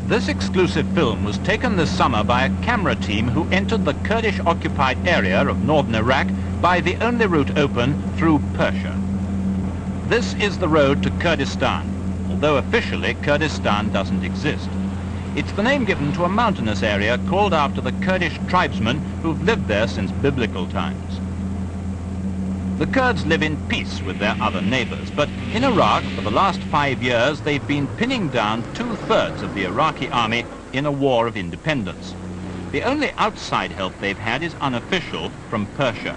This exclusive film was taken this summer by a camera team who entered the Kurdish-occupied area of northern Iraq by the only route open through Persia. This is the road to Kurdistan, although officially Kurdistan doesn't exist. It's the name given to a mountainous area called after the Kurdish tribesmen who've lived there since biblical times. The Kurds live in peace with their other neighbors, but in Iraq, for the last 5 years, they've been pinning down 2/3 of the Iraqi army in a war of independence. The only outside help they've had is unofficial from Persia.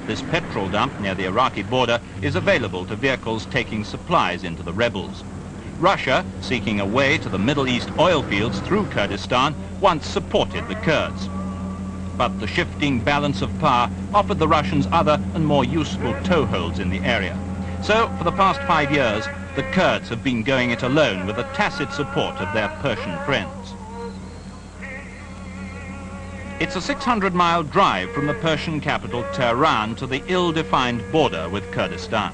This petrol dump near the Iraqi border is available to vehicles taking supplies into the rebels. Russia, seeking a way to the Middle East oil fields through Kurdistan, once supported the Kurds. But the shifting balance of power offered the Russians other and more useful toeholds in the area. So, for the past 5 years, the Kurds have been going it alone with the tacit support of their Persian friends. It's a 600-mile drive from the Persian capital Tehran to the ill-defined border with Kurdistan.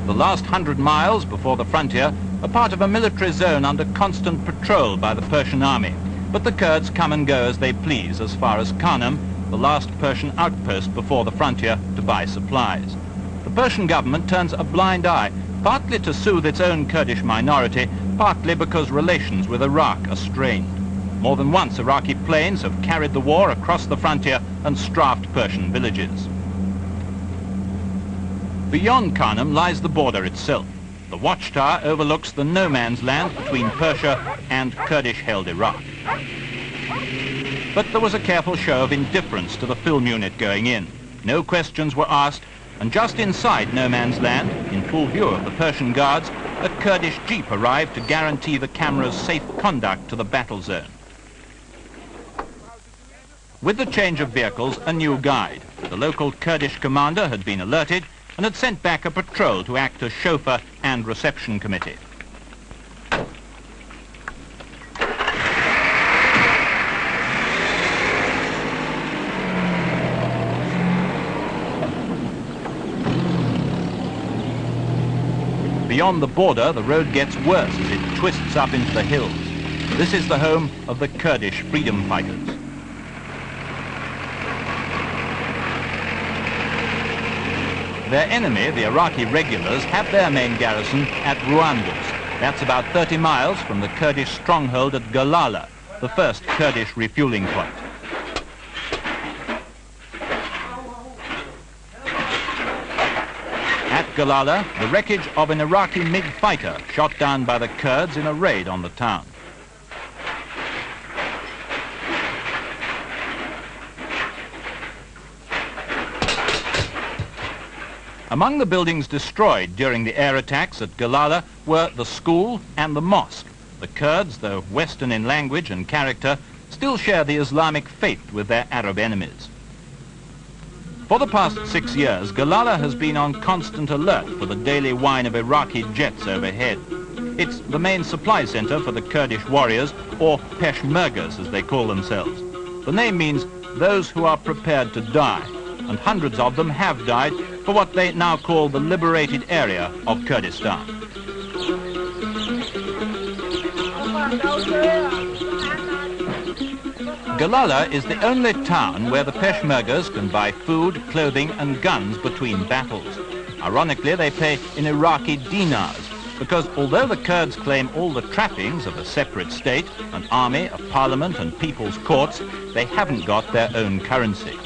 The last 100 miles before the frontier are part of a military zone under constant patrol by the Persian army, but the Kurds come and go as they please as far as Karnam, the last Persian outpost before the frontier, to buy supplies. The Persian government turns a blind eye, partly to soothe its own Kurdish minority, partly because relations with Iraq are strained. More than once Iraqi planes have carried the war across the frontier and strafed Persian villages. Beyond Karnam lies the border itself. The watchtower overlooks the no-man's land between Persia and Kurdish-held Iraq. But there was a careful show of indifference to the film unit going in. No questions were asked, and just inside no man's land, in full view of the Persian guards, a Kurdish jeep arrived to guarantee the camera's safe conduct to the battle zone. With the change of vehicles, a new guide. The local Kurdish commander had been alerted and had sent back a patrol to act as chauffeur and reception committee. Beyond the border, the road gets worse as it twists up into the hills. This is the home of the Kurdish freedom fighters. Their enemy, the Iraqi regulars, have their main garrison at Ruandus. That's about 30 miles from the Kurdish stronghold at Galala, the first Kurdish refueling point. At Galala, the wreckage of an Iraqi MiG fighter shot down by the Kurds in a raid on the town. Among the buildings destroyed during the air attacks at Galala were the school and the mosque. The Kurds, though Western in language and character, still share the Islamic faith with their Arab enemies. For the past 6 years, Galala has been on constant alert for the daily whine of Iraqi jets overhead. It's the main supply center for the Kurdish warriors, or Peshmergas as they call themselves. The name means those who are prepared to die, and hundreds of them have died for what they now call the liberated area of Kurdistan. Galala is the only town where the Peshmergas can buy food, clothing and guns between battles. Ironically, they pay in Iraqi dinars, because although the Kurds claim all the trappings of a separate state, an army, a parliament and people's courts, they haven't got their own currency.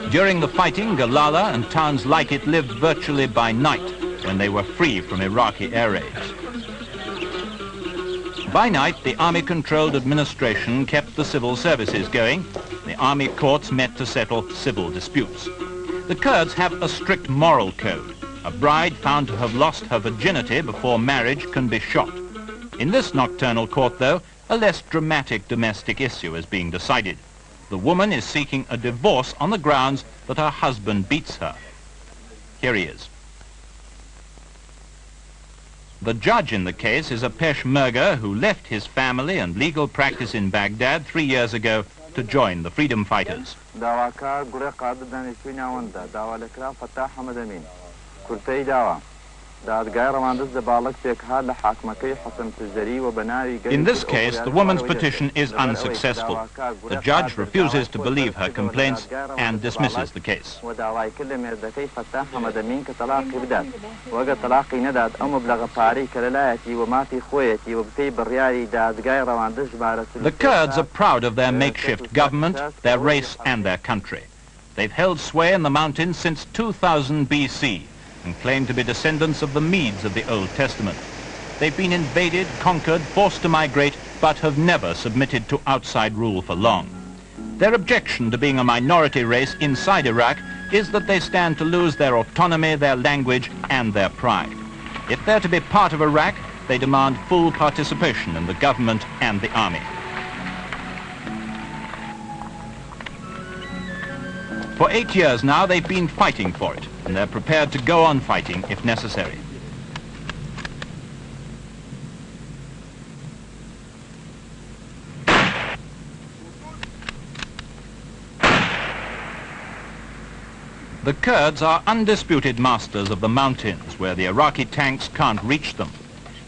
During the fighting, Galala and towns like it lived virtually by night, when they were free from Iraqi air raids. By night, the army-controlled administration kept the civil services going. The army courts met to settle civil disputes. The Kurds have a strict moral code. A bride found to have lost her virginity before marriage can be shot. In this nocturnal court, though, a less dramatic domestic issue is being decided. The woman is seeking a divorce on the grounds that her husband beats her. Here he is. The judge in the case is a Peshmerga who left his family and legal practice in Baghdad 3 years ago to join the freedom fighters. In this case, the woman's petition is unsuccessful. The judge refuses to believe her complaints and dismisses the case. The Kurds are proud of their makeshift government, their race and their country. They've held sway in the mountains since 2000 BC. And claim to be descendants of the Medes of the Old Testament. They've been invaded, conquered, forced to migrate, but have never submitted to outside rule for long. Their objection to being a minority race inside Iraq is that they stand to lose their autonomy, their language, and their pride. If they're to be part of Iraq, they demand full participation in the government and the army. For 8 years now, they've been fighting for it, and they're prepared to go on fighting if necessary. The Kurds are undisputed masters of the mountains, where the Iraqi tanks can't reach them.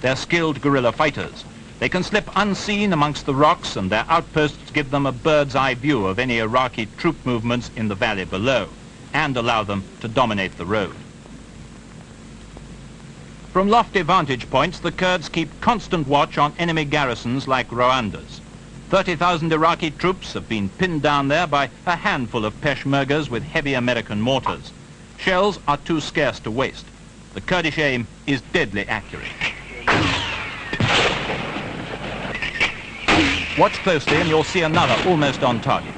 They're skilled guerrilla fighters. They can slip unseen amongst the rocks, and their outposts give them a bird's-eye view of any Iraqi troop movements in the valley below, and allow them to dominate the road. From lofty vantage points, the Kurds keep constant watch on enemy garrisons like Rwanda's. 30,000 Iraqi troops have been pinned down there by a handful of Peshmergas with heavy American mortars. Shells are too scarce to waste. The Kurdish aim is deadly accurate. Watch closely and you'll see another almost on target.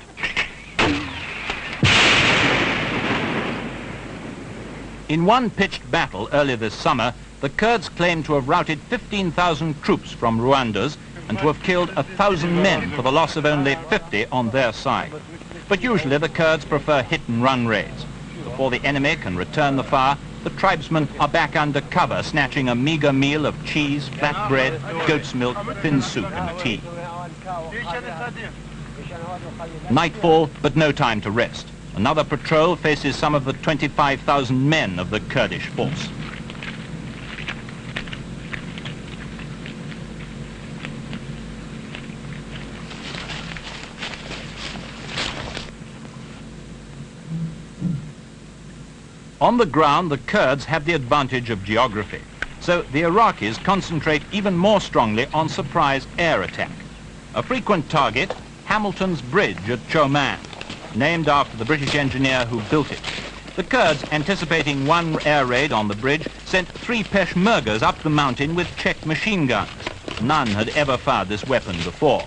In one pitched battle earlier this summer, the Kurds claimed to have routed 15,000 troops from Rwanda's and to have killed 1,000 men for the loss of only 50 on their side. But usually the Kurds prefer hit-and-run raids. Before the enemy can return the fire, the tribesmen are back under cover, snatching a meager meal of cheese, flat bread, goat's milk, thin soup and tea. Nightfall, but no time to rest. Another patrol faces some of the 25,000 men of the Kurdish force. On the ground, the Kurds have the advantage of geography, so the Iraqis concentrate even more strongly on surprise air attack. A frequent target, Hamilton's Bridge at Choman, named after the British engineer who built it. The Kurds, anticipating one air raid on the bridge, sent 3 Peshmergas up the mountain with checked machine guns. None had ever fired this weapon before.